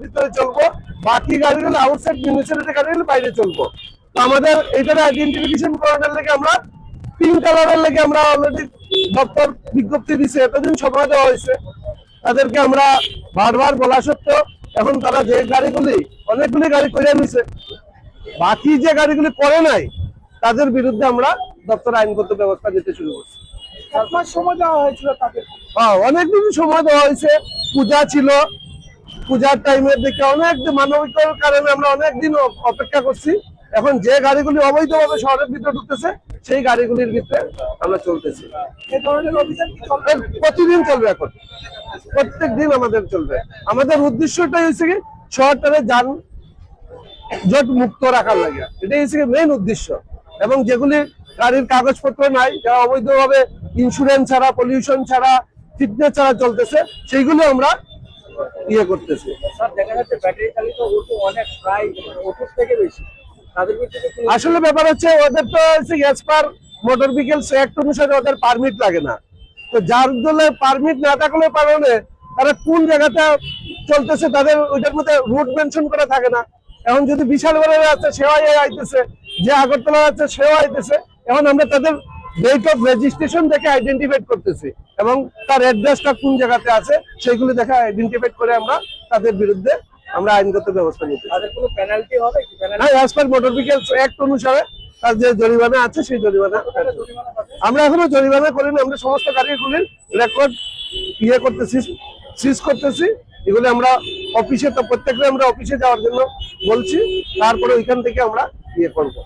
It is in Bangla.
ভিতরে চলবো, বাকি গাড়িগুলো আউটসাইড মিউনিসিপ্যালিটি গাড়িগুলো বাইরে চলবো। তো আমাদের এইটার আইডেন্টিফিকেশন করানোর লেগে আমরা পিঙ্ক কালারের লেগে আমরা অলরেডি দপ্তর বিজ্ঞপ্তি দিচ্ছে, এতদিন সময় দেওয়া হয়েছে তাদেরকে। আমরা বারবার বলা সত্ত্বেও এখন তারা যে গাড়িগুলি অনেকগুলি গাড়ি করে নিছে, বাকি যে গাড়িগুলি করে নাই তাদের বিরুদ্ধে আমরা দপ্তর আইনগত ব্যবস্থা নিতে শুরু করছি। সময় দেওয়া হয়েছিল তাদের, অনেকদিন সময় দেওয়া হয়েছে, পূজা ছিল, পূজার টাইমের দিকে অনেক মানবিকতার কারণে আমরা অনেকদিন অপেক্ষা করছি। এখন যে গাড়িগুলি অবৈধভাবে শহরের ভিতরে ঢুকতেছে সেই গাড়িগুলির ভিতরে আমরা চলতেছি। এই ধরনের অভিযান কি চলবে? প্রতিদিন চলবে, এখন প্রত্যেক দিন আমাদের চলবে। আমাদের উদ্দেশ্যটাই হচ্ছে কি শহরটারে যানজট মুক্ত রাখার লাগে, এটাই হচ্ছে মেইন উদ্দেশ্য। এবং যেগুলি গাড়ির কাগজপত্র নাই, যারা অবৈধভাবে ইন্স্যুরেন্স ছাড়া, পলিউশন ছাড়া, ফিটনেস ছাড়া চলতেছে, সেইগুলো আমরা ইয়ে করতেছি। স্যার, দেখা যাচ্ছে ব্যাটারি চালিত অটো অনেক, প্রায় অটোর থেকে বেশি, তাদের ভিতরে আসলে ব্যাপার হচ্ছে ওদের তো as per motor vehicles act অনুসারে ওদের পারমিট লাগে না। তো যার জন্য পারমিট না থাকলেও কারণে তারা কোন জায়গাটা চলতেছে তাদের ওইটার মধ্যে রুট মেনশন করা থাকে না। এখন যদি বিশাল বড় আছে সেও আইতেছে, যে আগরতলা আছে সেও আইতেছে, এখন আমরা তাদের ডেট অফ রেজিস্ট্রেশন দেখে আইডেন্টিফাই করতেছি এবং তার অ্যাড্রেসটা কোন জায়গাতে আছে সেইগুলো দেখে আইডেন্টিফাই করে আমরা তাদের বিরুদ্ধে আমরা আইনগত ব্যবস্থা নিতে। তাদের কোনো পেনাল্টি হবে কি? হ্যাঁ, as per motor vehicles act অনুসারে তার যে জরিমানা আছে সেই জরিমানা আমরা এখনো জরিমানা করিনি। আমরা সমস্ত গাড়িগুলির রেকর্ড ইয়ে করতেছি, সিজ করতেছি। এগুলো আমরা অফিসে, তো প্রত্যেকটা আমরা অফিসে যাওয়ার জন্য বলছি, তারপরে ওইখান থেকে আমরা ইয়ে করবো।